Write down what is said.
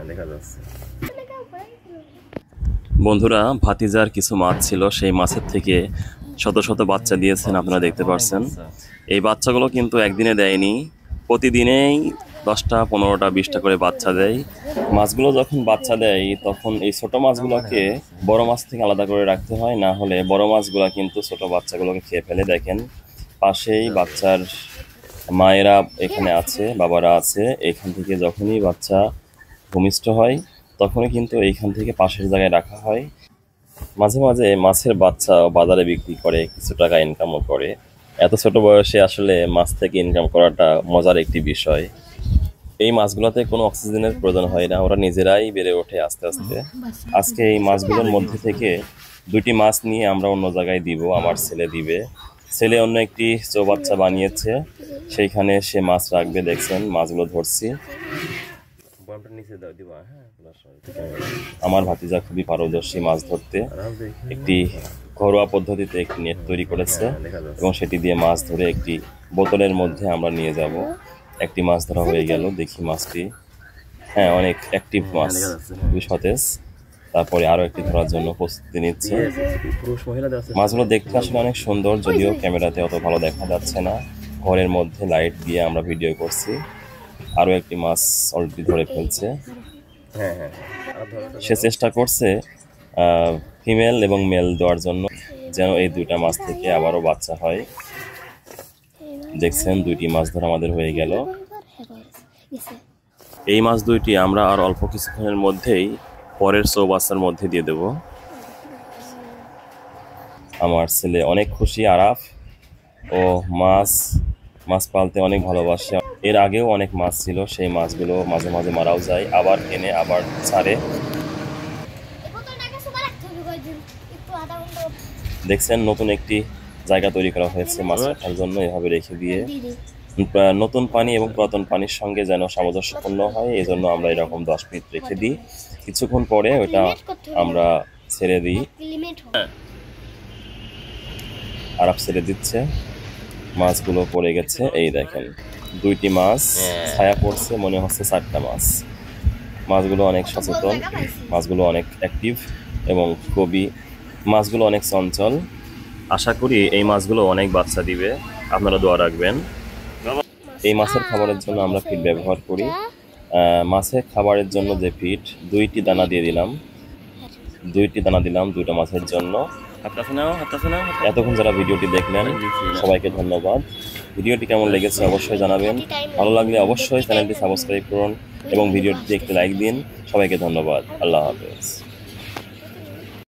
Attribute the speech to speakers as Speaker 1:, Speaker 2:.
Speaker 1: দেখা যাচ্ছে। বন্ধুরা, ভাতিজার কিছু মাছ ছিল, সেই মাছের থেকে শত শত বাচ্চা দিয়েছেন, আপনারা দেখতে পাচ্ছেন। এই বাচ্চাগুলো কিন্তু একদিনে দেয়নি, প্রতিদিনেই 10টা 15টা 20টা করে বাচ্চা দেয়। মাছগুলো যখন বাচ্চা দেয় তখন এই ছোট মাছগুলোকে বড় মাছ থেকে আলাদা করে রাখতে হয়, না হলে বড় মাছগুলো কিন্তু ছোট বাচ্চাগুলোকে খেয়ে ফেলে। দেখেন পাশেই বাচ্চার মায়েরা এখানে আছে, বাবারা আছে। এখান থেকে যখনই বাচ্চা ভূমিষ্ঠ হয় তখনই কিন্তু এইখান থেকে পাশের জায়গায় রাখা হয়। মাঝে মাঝে মাছের বাচ্চা বাজারে বিক্রি করে, কিছু টাকা ইনকামও করে। এত ছোট বয়সে আসলে মাছ থেকে ইনকাম করাটা মজার একটি বিষয়। এই মাছগুলোতে কোনো অক্সিজেনের প্রয়োজন হয় না, ওরা নিজেরাই বেড়ে ওঠে আস্তে আস্তে। আজকে এই মাছগুলোর মধ্যে থেকে 2টি মাছ নিয়ে আমরা অন্য জায়গায় দিব, আমার ছেলে দিবে। ছেলে অন্য একটি চৌবাচ্চা বানিয়েছে, সেইখানে সে মাছ রাখবে। দেখছেন মাছগুলো ধরছি। আমার ভাতিজা খুবই পারদর্শী মাছ ধরতে। একটি ঘরোয়া পদ্ধতিতে একটি নেট তৈরি করেছে এবং সেটি দিয়ে মাছ ধরে একটি বোতলের মধ্যে আমরা নিয়ে যাব। একটি মাছ ধরা হয়ে গেল, দেখি মাছটি। হ্যাঁ, অনেক অ্যাক্টিভ মাছ, খুবই সতেজ। তারপরে আরো একটি ধরার জন্য প্রস্তুতি নিচ্ছে। মাছগুলো দেখতে আসলে অনেক সুন্দর, যদিও ক্যামেরাতে অত ভালো দেখা যাচ্ছে না। ঘরের মধ্যে লাইট দিয়ে আমরা ভিডিও করছি। আরো একটি মাছ অলরেডি ধরে ফেলছে। সে চেষ্টা করছে ফিমেল এবং মেল দেওয়ার জন্য, যেন এই 2টা মাছ থেকে আবারও বাচ্চা হয়। দেখছেন 2টি মাছ ধরা আমাদের হয়ে গেল। এই মাছ 2টি আমরা আর অল্প কিছুক্ষণের মধ্যেই পরের চৌবাচ্চার মধ্যে দিয়ে দেব। আমার ছেলে অনেক খুশি, আরাফ। ও মাছ পালতে অনেক ভালোবাসে। এর আগেও অনেক মাছ ছিল, সেই মাছগুলো মাঝে মাঝে মারাও যায়, আবার কেনে আবার ছাড়ে। দেখছেন নতুন একটি জায়গা তৈরি করা হয়েছে মাছ রাখার জন্য, এভাবে রেখে দিয়ে। নতুন পানি এবং পুরাতন পানির সঙ্গে যেন সামঞ্জস্যপূর্ণ হয়, এই জন্য আমরা এরকম 10 মিনিট রেখে দিই। কিছুক্ষণ পরে ওটা আমরা ছেড়ে দিই। আরাফ ছেড়ে দিচ্ছে, মাছগুলো পড়ে গেছে। এই দেখেন 2টি মাছ ছায়া পড়ছে, মনে হচ্ছে 4টা মাছ। মাছগুলো অনেক সচেতন, মাছগুলো অনেক অ্যাক্টিভ এবং মাছগুলো অনেক চঞ্চল। আশা করি এই মাছগুলো অনেক বাচ্চা দিবে, আপনারা দোয়া রাখবেন। এই মাছের খাবারের জন্য আমরা ফিড ব্যবহার করি। মাছের খাবারের জন্য যে ফিড, 2টি দানা দিয়ে দিলাম। 2টি দানা দিলাম 2টা মাছের জন্য। এতক্ষণ যারা ভিডিওটি দেখলেন সবাইকে ধন্যবাদ। ভিডিওটি কেমন লেগেছে অবশ্যই জানাবেন। ভালো লাগলে অবশ্যই চ্যানেলটি সাবস্ক্রাইব করুন এবং ভিডিওটিতে একটি লাইক দিন। সবাইকে ধন্যবাদ। আল্লাহ হাফেজ।